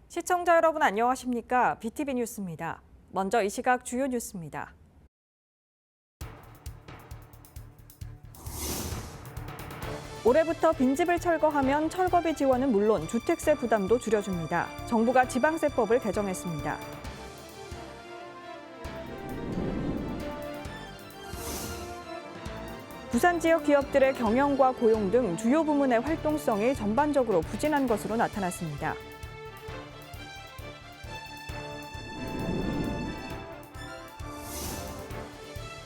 시청자 여러분 안녕하십니까? BTV 뉴스입니다. 먼저 이 시각 주요 뉴스입니다. 올해부터 빈집을 철거하면 철거비 지원은 물론 주택세 부담도 줄여줍니다. 정부가 지방세법을 개정했습니다. 부산 지역 기업들의 경영과 고용 등 주요 부문의 활동성이 전반적으로 부진한 것으로 나타났습니다.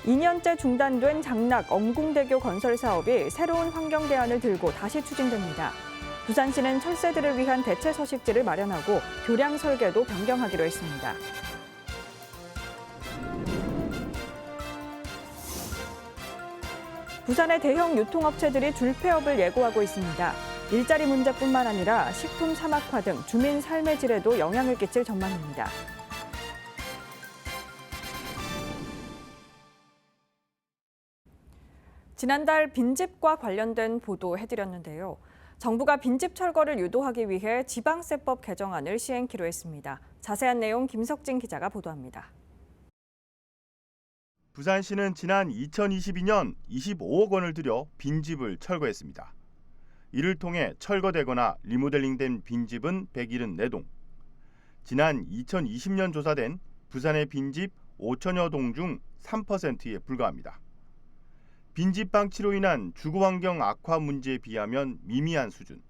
(2년째) 중단된 장락 엄궁대교 건설 사업이 새로운 환경 대안을 들고 다시 추진됩니다. 부산시는 철새들을 위한 대체 서식지를 마련하고 교량 설계도 변경하기로 했습니다. 부산의 대형 유통업체들이 줄폐업을 예고하고 있습니다. 일자리 문제뿐만 아니라 식품 사막화 등 주민 삶의 질에도 영향을 끼칠 전망입니다. 지난달 빈집과 관련된 보도해드렸는데요. 정부가 빈집 철거를 유도하기 위해 지방세법 개정안을 시행키로 했습니다. 자세한 내용 김석진 기자가 보도합니다. 부산시는 지난 2022년 25억 원을 들여 빈집을 철거했습니다. 이를 통해 철거되거나 리모델링된 빈집은 174동. 지난 2020년 조사된 부산의 빈집 5천여 동 중 3%에 불과합니다. 빈집 방치로 인한 주거환경 악화 문제에 비하면 미미한 수준.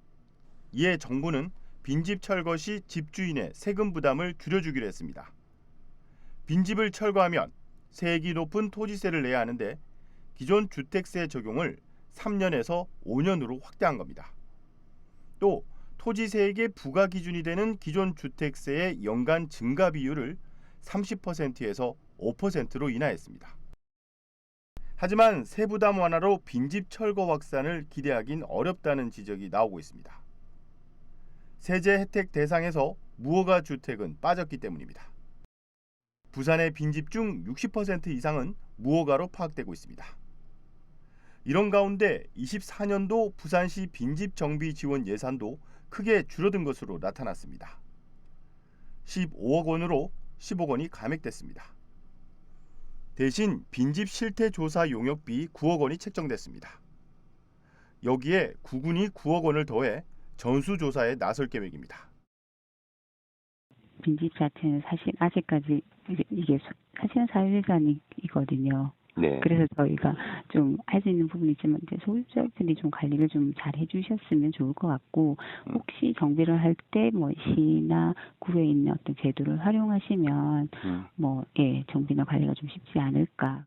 이에 정부는 빈집 철거 시 집주인의 세금 부담을 줄여주기로 했습니다. 빈집을 철거하면 세액이 높은 토지세를 내야 하는데 기존 주택세 적용을 3년에서 5년으로 확대한 겁니다. 또 토지세액의 부과 기준이 되는 기존 주택세의 연간 증가 비율을 30%에서 5%로 인하했습니다. 하지만 세부담 완화로 빈집 철거 확산을 기대하긴 어렵다는 지적이 나오고 있습니다. 세제 혜택 대상에서 무허가 주택은 빠졌기 때문입니다. 부산의 빈집 중 60% 이상은 무허가로 파악되고 있습니다. 이런 가운데 24년도 부산시 빈집 정비 지원 예산도 크게 줄어든 것으로 나타났습니다. 15억 원으로 10억 원이 감액됐습니다. 대신 빈집 실태 조사 용역비 9억 원이 책정됐습니다. 여기에 구군이 9억 원을 더해 전수조사에 나설 계획입니다. 빈집 자체는 사실 아직까지 이게 사실은 사유재산이거든요. 네. 그래서 저희가 좀 할 수 있는 부분이 있지만 이제 소유자들이 좀 관리를 좀 잘 해주셨으면 좋을 것 같고, 혹시 정비를 할 때 뭐 시나 구에 있는 어떤 제도를 활용하시면 정비나 관리가 좀 쉽지 않을까.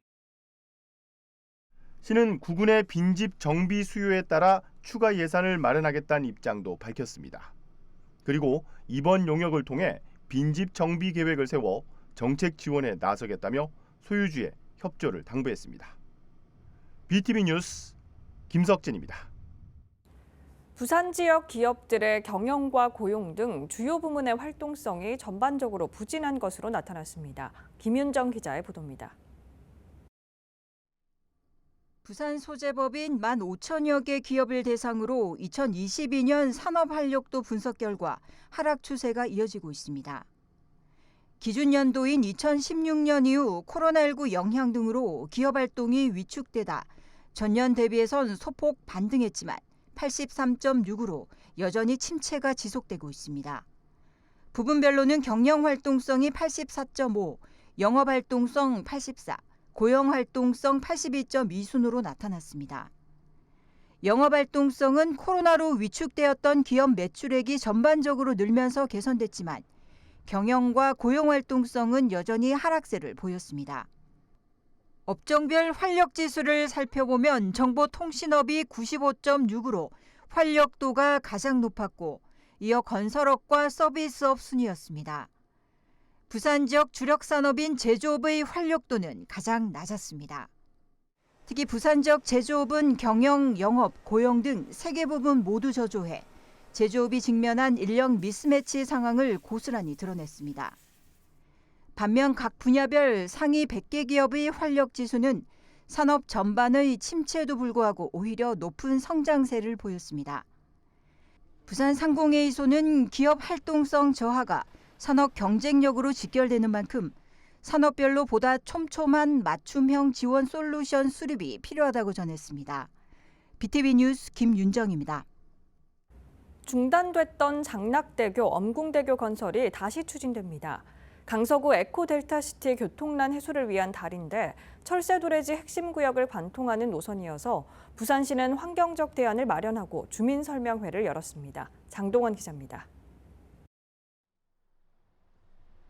시는 구군의 빈집 정비 수요에 따라 추가 예산을 마련하겠다는 입장도 밝혔습니다. 그리고 이번 용역을 통해 빈집 정비 계획을 세워 정책 지원에 나서겠다며 소유주의 협조를 당부했습니다. BTV 뉴스 김석진입니다. 부산 지역 기업들의 경영과 고용 등 주요 부문의 활동성이 전반적으로 부진한 것으로 나타났습니다. 김윤정 기자의 보도입니다. 부산 소재법인 15,000여 개 기업을 대상으로 2022년 산업활력도 분석 결과 하락 추세가 이어지고 있습니다. 기준 연도인 2016년 이후 코로나19 영향 등으로 기업 활동이 위축되다 전년 대비해선 소폭 반등했지만 83.6으로 여전히 침체가 지속되고 있습니다. 부분별로는 경영 활동성이 84.5, 영업 활동성 84, 고용 활동성 82.2 순으로 나타났습니다. 영업 활동성은 코로나로 위축되었던 기업 매출액이 전반적으로 늘면서 개선됐지만 경영과 고용 활동성은 여전히 하락세를 보였습니다. 업종별 활력 지수를 살펴보면 정보통신업이 95.6으로 활력도가 가장 높았고, 이어 건설업과 서비스업 순이었습니다. 부산 지역 주력 산업인 제조업의 활력도는 가장 낮았습니다. 특히 부산 지역 제조업은 경영, 영업, 고용 등 3개 부분 모두 저조해 제조업이 직면한 인력 미스매치 상황을 고스란히 드러냈습니다. 반면 각 분야별 상위 100개 기업의 활력 지수는 산업 전반의 침체에도 불구하고 오히려 높은 성장세를 보였습니다. 부산 상공회의소는 기업 활동성 저하가 산업 경쟁력으로 직결되는 만큼 산업별로 보다 촘촘한 맞춤형 지원 솔루션 수립이 필요하다고 전했습니다. BTV 뉴스 김윤정입니다. 중단됐던 장락대교, 엄궁대교 건설이 다시 추진됩니다. 강서구 에코델타시티 교통난 해소를 위한 다리인데 철새 도래지 핵심 구역을 관통하는 노선이어서 부산시는 환경적 대안을 마련하고 주민 설명회를 열었습니다. 장동원 기자입니다.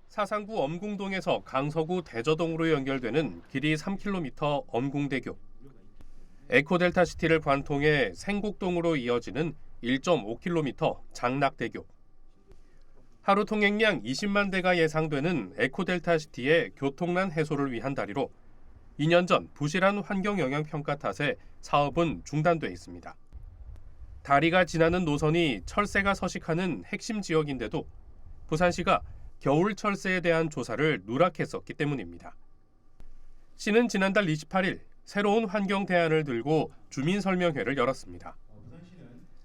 사상구 엄궁동에서 강서구 대저동으로 연결되는 길이 3km 엄궁대교. 에코델타시티를 관통해 생곡동으로 이어지는 1.5km 장락대교. 하루 통행량 20만 대가 예상되는 에코델타시티의 교통난 해소를 위한 다리로 2년 전 부실한 환경영향평가 탓에 사업은 중단돼 있습니다. 다리가 지나는 노선이 철새가 서식하는 핵심 지역인데도 부산시가 겨울 철새에 대한 조사를 누락했었기 때문입니다. 시는 지난달 28일 새로운 환경 대안을 들고 주민 설명회를 열었습니다.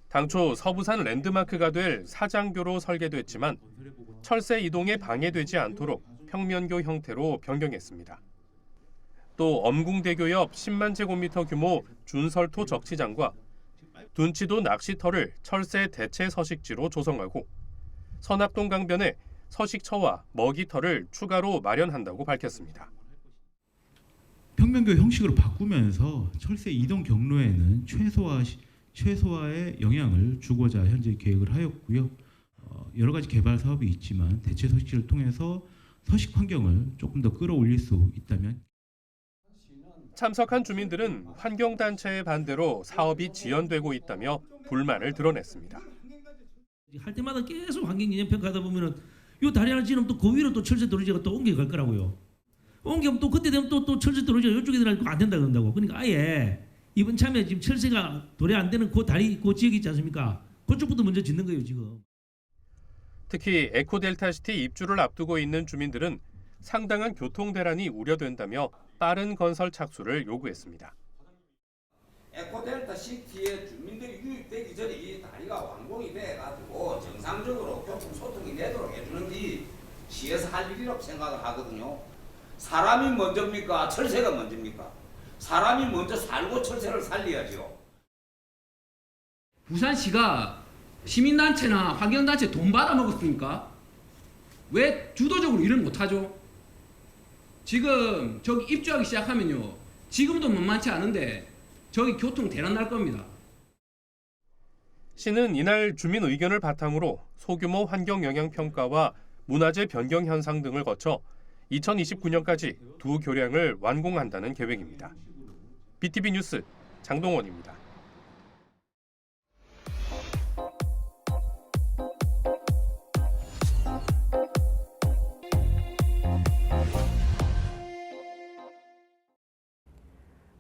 당초 서부산 랜드마크가 될 사장교로 설계됐지만 철새 이동에 방해되지 않도록 평면교 형태로 변경했습니다. 또 엄궁대교 옆 10만 제곱미터 규모 준설토 적치장과 둔치도 낚시터를 철새 대체 서식지로 조성하고 서납동 강변에 서식처와 먹이터를 추가로 마련한다고 밝혔습니다. 평면교 형식으로 바꾸면서 철새 이동 경로에는 최소화의 영향을 주고자 현재 계획을 하였고요. 여러 가지 개발 사업이 있지만 대체 서식지를 통해서 서식 환경을 조금 더 끌어올릴 수 있다면. 참석한 주민들은 환경단체의 반대로 사업이 지연되고 있다며 불만을 드러냈습니다. 할 때마다 계속 환경영향 평가하다 보면은 이 다리 하나 지르면 또 그 위로 또 철새 도로지가 또 옮겨갈 거라고요. 옮기면 또 그때 되면 또 철새 도로지가 이쪽에 들어가고 안 된다 그런다고. 그러니까 아예 이번 참에 지금 철새가 도래 안 되는 그 다리 그 지역이 있지 않습니까? 그쪽부터 먼저 짓는 거예요 지금. 특히 에코델타시티 입주를 앞두고 있는 주민들은 상당한 교통 대란이 우려된다며 빠른 건설 착수를 요구했습니다. 에코델타시티의 주민들이 유입되기 전에 이 다리가 완공이 돼가지고 정상적으로 교통 소통이 되도록 해주는지 시에서 할 일이라고 생각을 하거든요. 사람이 먼저입니까? 철새가 먼저입니까? 사람이 먼저 살고 철새를 살려야죠. 부산시가 시민단체나 환경단체 돈 받아먹었습니까? 왜 주도적으로 일을 못하죠? 지금 저기 입주하기 시작하면요. 지금도 만만치 않은데 저기 교통 대란 날 겁니다. 시는 이날 주민 의견을 바탕으로 소규모 환경영향평가와 문화재 변경 현상 등을 거쳐 2029년까지 두 교량을 완공한다는 계획입니다. BTV 뉴스 장동원입니다.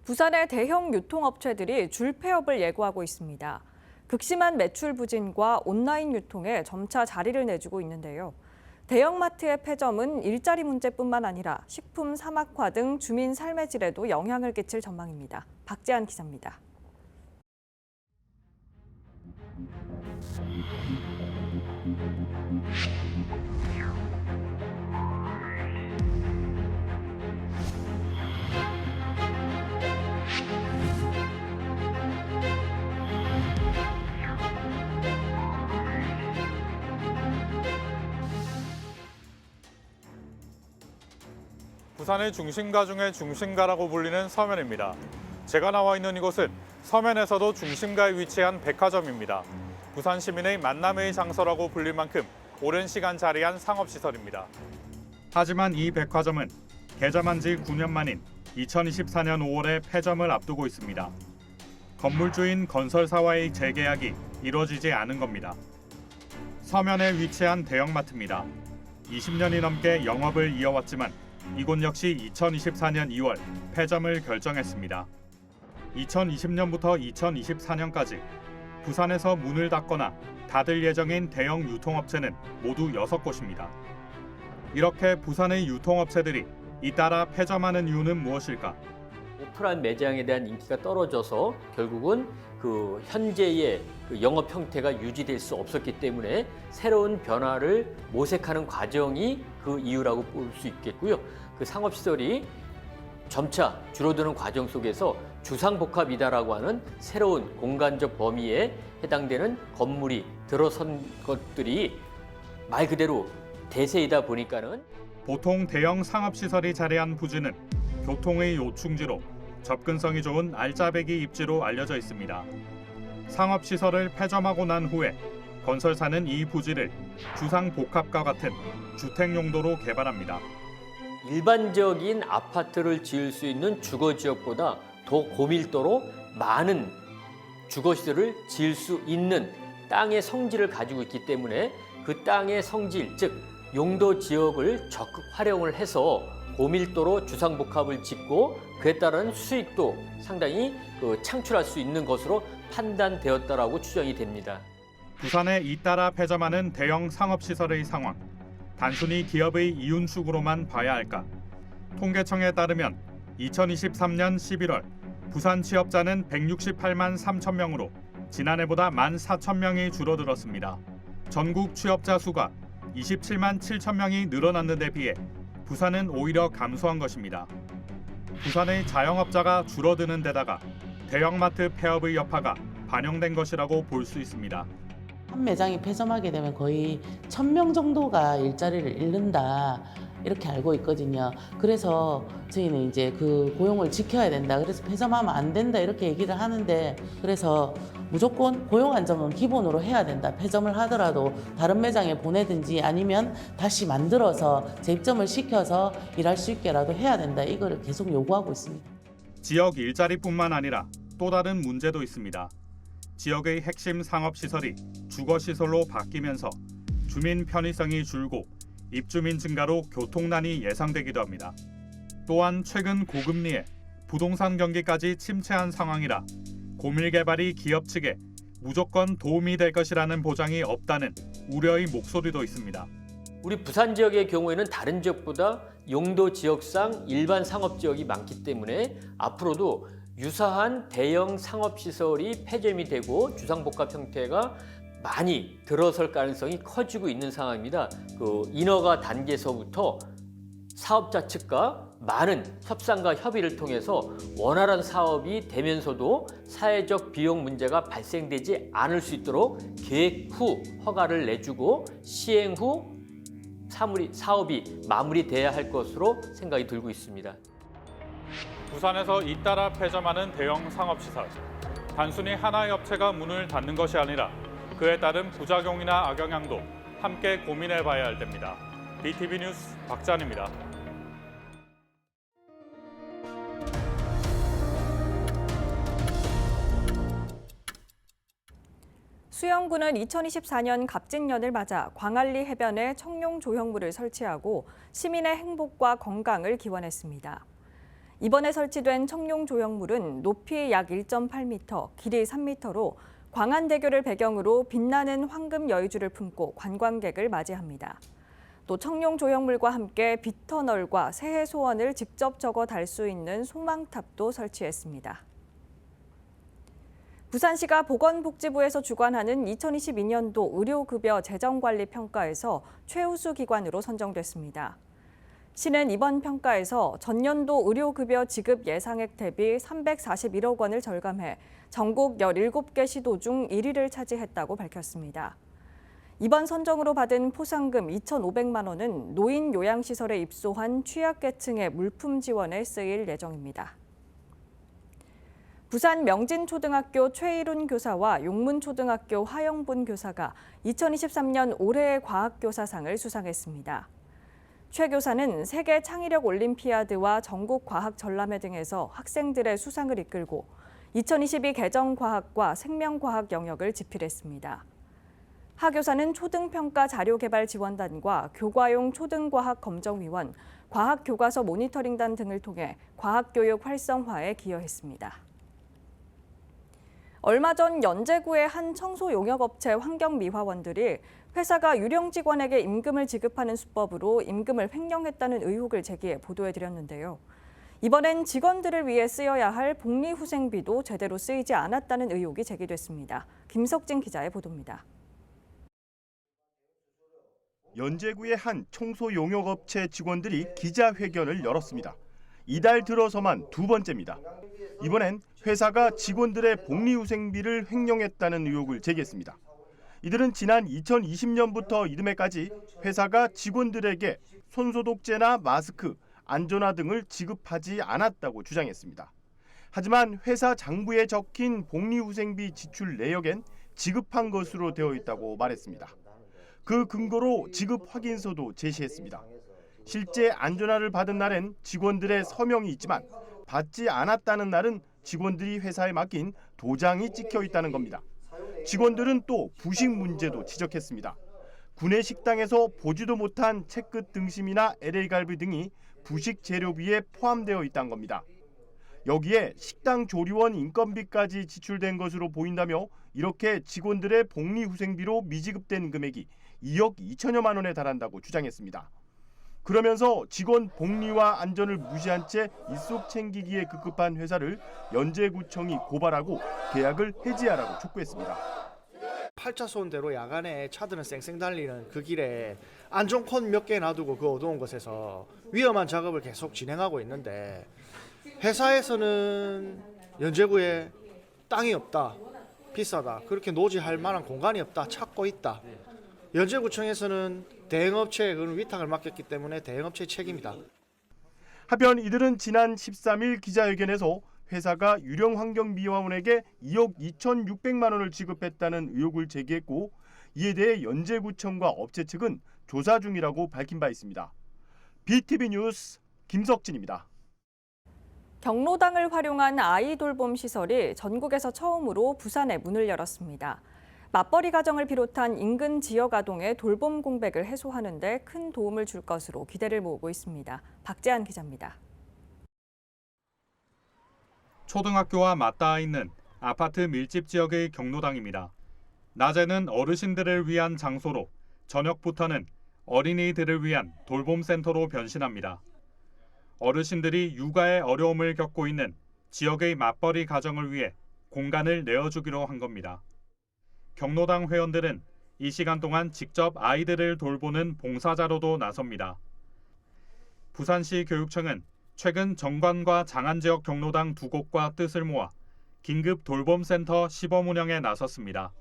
부산의 대형 유통업체들이 줄폐업을 예고하고 있습니다. 극심한 매출 부진과 온라인 유통에 점차 자리를 내주고 있는데요. 대형마트의 폐점은 일자리 문제뿐만 아니라 식품 사막화 등 주민 삶의 질에도 영향을 끼칠 전망입니다. 박재한 기자입니다. 부산의 중심가 중에 중심가라고 불리는 서면입니다. 제가 나와 있는 이곳은 서면에서도 중심가에 위치한 백화점입니다. 부산 시민의 만남의 장소라고 불릴 만큼 오랜 시간 자리한 상업시설입니다. 하지만 이 백화점은 개점한 지 9년 만인 2024년 5월에 폐점을 앞두고 있습니다. 건물주인 건설사와의 재계약이 이루어지지 않은 겁니다. 서면에 위치한 대형마트입니다. 20년이 넘게 영업을 이어왔지만 이곳 역시 2024년 2월 폐점을 결정했습니다. 2020년부터 2024년까지 부산에서 문을 닫거나 닫을 예정인 대형 유통업체는 모두 6곳입니다. 이렇게 부산의 유통업체들이 잇따라 폐점하는 이유는 무엇일까? 오프라인 매장에 대한 인기가 떨어져서 결국은 그 현재의 그 영업 형태가 유지될 수 없었기 때문에 새로운 변화를 모색하는 과정이 그 이유라고 볼 수 있겠고요. 그 상업시설이 점차 줄어드는 과정 속에서 주상복합이다라고 하는 새로운 공간적 범위에 해당되는 건물이 들어선 것들이 말 그대로 대세이다 보니까는 보통 대형 상업시설이 자리한 부지는 교통의 요충지로 접근성이 좋은 알짜배기 입지로 알려져 있습니다. 상업시설을 폐점하고 난 후에 건설사는 이 부지를 주상복합과 같은 주택용도로 개발합니다. 일반적인 아파트를 지을 수 있는 주거지역보다 더 고밀도로 많은 주거시설을 지을 수 있는 땅의 성질을 가지고 있기 때문에 그 땅의 성질, 즉 용도 지역을 적극 활용을 해서 고밀도로 주상복합을 짓고 그에 따른 수익도 상당히 창출할 수 있는 것으로 판단되었다라고 추정이 됩니다. 부산에 잇따라 폐점하는 대형 상업시설의 상황. 단순히 기업의 이윤축으로만 봐야 할까? 통계청에 따르면 2023년 11월 부산 취업자는 168만 3천 명으로 지난해보다 14,000명이 줄어들었습니다. 전국 취업자 수가 27만 7천 명이 늘어났는 데 비해 부산은 오히려 감소한 것입니다. 부산의 자영업자가 줄어드는 데다가 대형마트 폐업의 여파가 반영된 것이라고 볼 수 있습니다. 한 매장이 폐점하게 되면 거의 1,000명 정도가 일자리를 잃는다 이렇게 알고 있거든요. 그래서 저희는 이제 그 고용을 지켜야 된다. 그래서 폐점하면 안 된다 이렇게 얘기를 하는데 그래서 무조건 고용 안정은 기본으로 해야 된다. 폐점을 하더라도 다른 매장에 보내든지 아니면 다시 만들어서 재입점을 시켜서 일할 수 있게라도 해야 된다. 이거를 계속 요구하고 있습니다. 지역 일자리뿐만 아니라 또 다른 문제도 있습니다. 지역의 핵심 상업시설이 주거시설로 바뀌면서 주민 편의성이 줄고 입주민 증가로 교통난이 예상되기도 합니다. 또한 최근 고금리에 부동산 경기까지 침체한 상황이라 고밀개발이 기업 측에 무조건 도움이 될 것이라는 보장이 없다는 우려의 목소리도 있습니다. 우리 부산 지역의 경우에는 다른 지역보다 용도 지역상 일반 상업 지역이 많기 때문에 앞으로도 유사한 대형 상업시설이 폐점이 되고 주상복합 형태가 많이 들어설 가능성이 커지고 있는 상황입니다. 그 인허가 단계에서부터 사업자 측과 많은 협상과 협의를 통해서 원활한 사업이 되면서도 사회적 비용 문제가 발생되지 않을 수 있도록 계획 후 허가를 내주고 시행 후 사업이 마무리돼야 할 것으로 생각이 들고 있습니다. 부산에서 잇따라 폐점하는 대형 상업시설. 단순히 하나의 업체가 문을 닫는 것이 아니라 그에 따른 부작용이나 악영향도 함께 고민해봐야 할 때입니다. BTV 뉴스 박찬입니다. 수영구는 2024년 갑진년을 맞아 광안리 해변에 청룡 조형물을 설치하고 시민의 행복과 건강을 기원했습니다. 이번에 설치된 청룡 조형물은 높이 약 1.8m, 길이 3m로 광안대교를 배경으로 빛나는 황금 여의주를 품고 관광객을 맞이합니다. 또 청룡 조형물과 함께 빗터널과 새해 소원을 직접 적어 달 수 있는 소망탑도 설치했습니다. 부산시가 보건복지부에서 주관하는 2022년도 의료급여 재정관리평가에서 최우수 기관으로 선정됐습니다. 시는 이번 평가에서 전년도 의료급여 지급 예상액 대비 341억 원을 절감해 전국 17개 시도 중 1위를 차지했다고 밝혔습니다. 이번 선정으로 받은 포상금 2,500만 원은 노인 요양시설에 입소한 취약계층의 물품 지원에 쓰일 예정입니다. 부산 명진초등학교 최일훈 교사와 용문초등학교 하영분 교사가 2023년 올해의 과학교사상을 수상했습니다. 최 교사는 세계 창의력 올림피아드와 전국 과학 전람회 등에서 학생들의 수상을 이끌고 2022 개정과학과 생명과학 영역을 집필했습니다. 하 교사는 초등평가 자료개발지원단과 교과용 초등과학 검정위원, 과학교과서 모니터링단 등을 통해 과학교육 활성화에 기여했습니다. 얼마 전 연제구의 한 청소용역업체 환경미화원들이 회사가 유령 직원에게 임금을 지급하는 수법으로 임금을 횡령했다는 의혹을 제기해 보도해드렸는데요. 이번엔 직원들을 위해 쓰여야 할 복리후생비도 제대로 쓰이지 않았다는 의혹이 제기됐습니다. 김석진 기자의 보도입니다. 연제구의 한 청소 용역업체 직원들이 기자회견을 열었습니다. 이달 들어서만 두 번째입니다. 이번엔 회사가 직원들의 복리후생비를 횡령했다는 의혹을 제기했습니다. 이들은 지난 2020년부터 이듬해까지 회사가 직원들에게 손소독제나 마스크, 안전화 등을 지급하지 않았다고 주장했습니다. 하지만 회사 장부에 적힌 복리후생비 지출 내역엔 지급한 것으로 되어 있다고 말했습니다. 그 근거로 지급 확인서도 제시했습니다. 실제 안전화를 받은 날엔 직원들의 서명이 있지만 받지 않았다는 날은 직원들이 회사에 맡긴 도장이 찍혀 있다는 겁니다. 직원들은 또 부식 문제도 지적했습니다. 구내 식당에서 보지도 못한 채끝 등심이나 LA갈비 등이 부식 재료비에 포함되어 있다는 겁니다. 여기에 식당 조리원 인건비까지 지출된 것으로 보인다며 이렇게 직원들의 복리후생비로 미지급된 금액이 2억 2천여만 원에 달한다고 주장했습니다. 그러면서 직원 복리와 안전을 무시한 채 입속 챙기기에 급급한 회사를 연제구청이 고발하고 계약을 해지하라고 촉구했습니다. 8차선대로 야간에 차들은 쌩쌩 달리는 그 길에 안전콘 몇 개 놔두고 그 어두운 곳에서 위험한 작업을 계속 진행하고 있는데 회사에서는 연제구에 땅이 없다, 비싸다, 그렇게 노지할 만한 공간이 없다, 찾고 있다. 연제구청에서는 대행업체에 그런 위탁을 맡겼기 때문에 대행업체의 책임이다. 하변 이들은 지난 13일 기자회견에서 회사가 유령환경미화원에게 2억 2,600만 원을 지급했다는 의혹을 제기했고 이에 대해 연제구청과 업체 측은 조사 중이라고 밝힌 바 있습니다. BTV 뉴스 김석진입니다. 경로당을 활용한 아이 돌봄 시설이 전국에서 처음으로 부산에 문을 열었습니다. 맞벌이 가정을 비롯한 인근 지역 아동의 돌봄 공백을 해소하는 데 큰 도움을 줄 것으로 기대를 모으고 있습니다. 박재한 기자입니다. 초등학교와 맞닿아 있는 아파트 밀집 지역의 경로당입니다. 낮에는 어르신들을 위한 장소로, 저녁부터는 어린이들을 위한 돌봄센터로 변신합니다. 어르신들이 육아에 어려움을 겪고 있는 지역의 맞벌이 가정을 위해 공간을 내어주기로 한 겁니다. 경로당 회원들은 이 시간 동안 직접 아이들을 돌보는 봉사자로도 나섭니다. 부산시 교육청은 최근 정관과 장안 지역 경로당 2곳과 뜻을 모아 긴급 돌봄센터 시범 운영에 나섰습니다.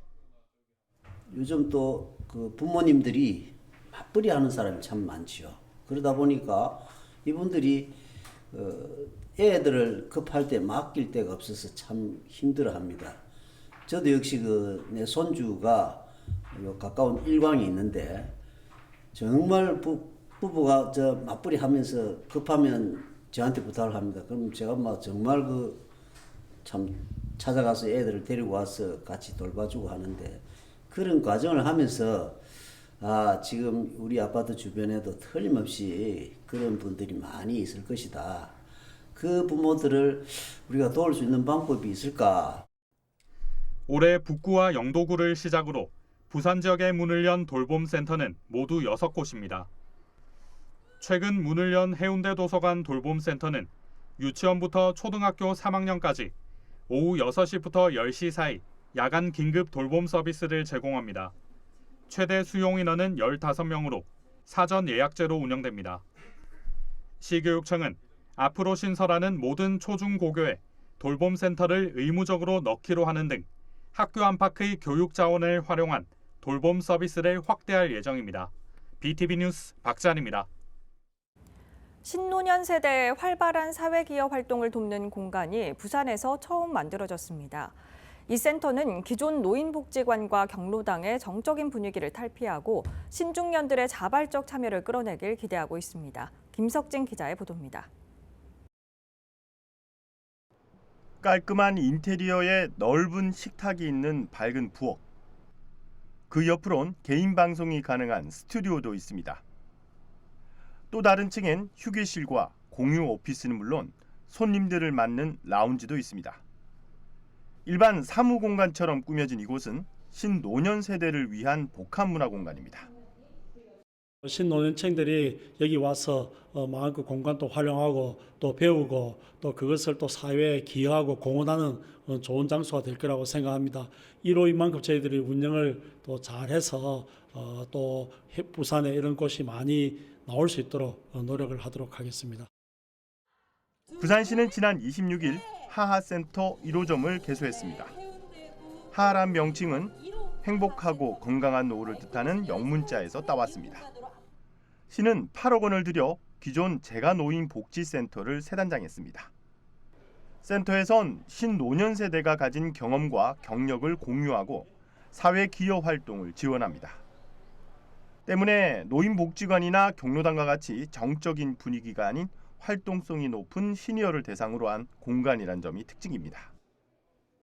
요즘 또 그 부모님들이 맞벌이 하는 사람이 참 많지요. 그러다 보니까 이분들이 애들을 급할 때 맡길 데가 없어서 참 힘들어합니다. 저도 역시 내 손주가 가까운 일광이 있는데 정말 부부가 맞벌이 하면서 급하면 저한테 부탁을 합니다. 그럼 제가 막 정말 참 찾아가서 애들을 데리고 와서 같이 돌봐주고 하는데 그런 과정을 하면서 지금 우리 아파트 주변에도 틀림없이 그런 분들이 많이 있을 것이다. 그 부모들을 우리가 도울 수 있는 방법이 있을까? 올해 북구와 영도구를 시작으로 부산 지역에 문을 연 돌봄센터는 모두 6곳입니다. 최근 문을 연 해운대 도서관 돌봄센터는 유치원부터 초등학교 3학년까지 오후 6시부터 10시 사이 야간 긴급 돌봄 서비스를 제공합니다. 최대 수용 인원은 15명으로 사전 예약제로 운영됩니다. 시교육청은 앞으로 신설하는 모든 초중고교에 돌봄센터를 의무적으로 넣기로 하는 등 학교 안팎의 교육 자원을 활용한 돌봄 서비스를 확대할 예정입니다. BTV 뉴스 박재한입니다. 신노년 세대의 활발한 사회기업 활동을 돕는 공간이 부산에서 처음 만들어졌습니다. 이 센터는 기존 노인복지관과 경로당의 정적인 분위기를 탈피하고 신중년들의 자발적 참여를 끌어내길 기대하고 있습니다. 김석진 기자의 보도입니다. 깔끔한 인테리어에 넓은 식탁이 있는 밝은 부엌. 그 옆으론 개인 방송이 가능한 스튜디오도 있습니다. 또 다른 층엔 휴게실과 공유 오피스는 물론 손님들을 맞는 라운지도 있습니다. 일반 사무 공간처럼 꾸며진 이곳은 신노년 세대를 위한 복합 문화 공간입니다. 신노년층들이 여기 와서 마음껏 공간도 활용하고 또 배우고 또 그것을 또 사회에 기여하고 공헌하는 좋은 장소가 될 거라고 생각합니다. 1호 이만큼 저희들이 운영을 또 잘해서 또 부산에 이런 곳이 많이 나올 수 있도록 노력을 하도록 하겠습니다. 부산시는 지난 26일 하하센터 1호점을 개소했습니다. 하하란 명칭은 행복하고 건강한 노후를 뜻하는 영문자에서 따왔습니다. 시는 8억 원을 들여 기존 재가노인복지센터를 새 단장했습니다. 센터에선 신노년 세대가 가진 경험과 경력을 공유하고 사회 기여 활동을 지원합니다. 때문에 노인복지관이나 경로당과 같이 정적인 분위기가 아닌 활동성이 높은 시니어를 대상으로 한 공간이란 점이 특징입니다.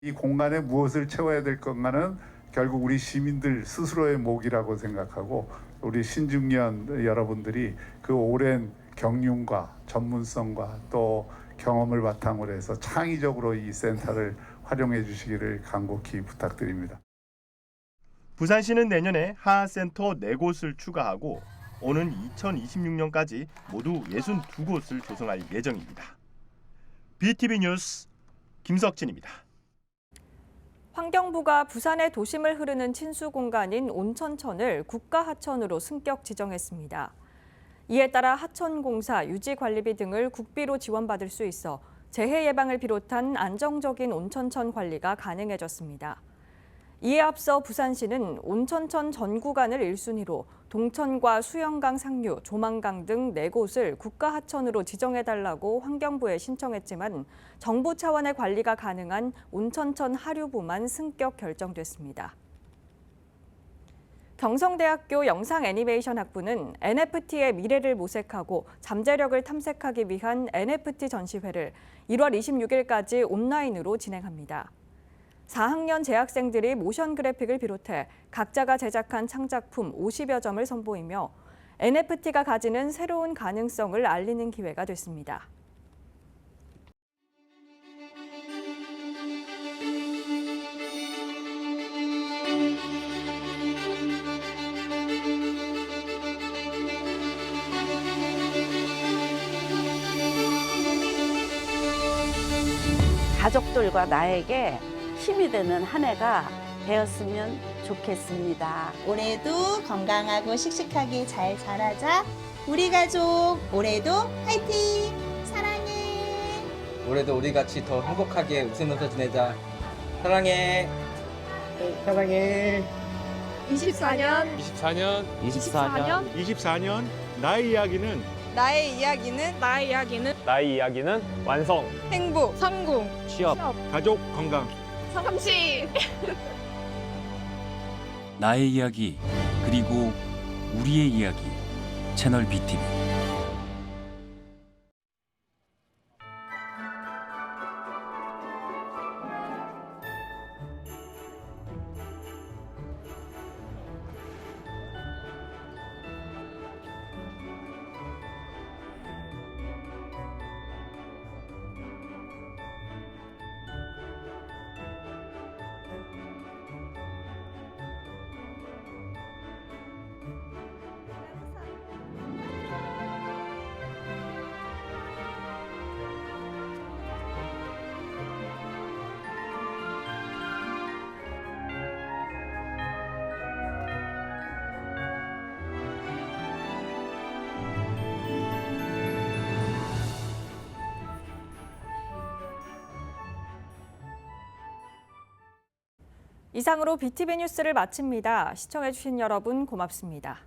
이 공간에 무엇을 채워야 될 건가는 결국 우리 시민들 스스로의 몫이라고 생각하고 우리 신중년 여러분들이 그 오랜 경륜과 전문성과 또 경험을 바탕으로 해서 창의적으로 이 센터를 활용해 주시기를 간곡히 부탁드립니다. 부산시는 내년에 하하센터 4곳을 추가하고 오는 2026년까지 모두 62곳을 조성할 예정입니다. BTV 뉴스 김석진입니다. 환경부가 부산의 도심을 흐르는 친수 공간인 온천천을 국가하천으로 승격 지정했습니다. 이에 따라 하천공사, 유지관리비 등을 국비로 지원받을 수 있어 재해 예방을 비롯한 안정적인 온천천 관리가 가능해졌습니다. 이에 앞서 부산시는 온천천 전 구간을 1순위로 동천과 수영강 상류, 조망강 등 4곳을 국가하천으로 지정해달라고 환경부에 신청했지만 정부 차원의 관리가 가능한 온천천 하류부만 승격 결정됐습니다. 경성대학교 영상애니메이션학부는 NFT의 미래를 모색하고 잠재력을 탐색하기 위한 NFT 전시회를 1월 26일까지 온라인으로 진행합니다. 4학년 재학생들이 모션 그래픽을 비롯해 각자가 제작한 창작품 50여 점을 선보이며 NFT가 가지는 새로운 가능성을 알리는 기회가 됐습니다. 가족들과 나에게 힘이 되는 한 해가 되었으면 좋겠습니다. 올해도 건강하고 씩씩하게 잘 자라자. 우리 가족 올해도 화이팅! 사랑해! 올해도 우리 같이 더 행복하게 웃으면서 지내자. 사랑해! 사랑해! 24년 24년 나의 이야기는 나의 이야기는 완성, 행복, 성공, 취업, 가족 건강, 성취. 나의 이야기 그리고 우리의 이야기 채널 BTV. 이상으로 BTV 뉴스를 마칩니다. 시청해주신 여러분 고맙습니다.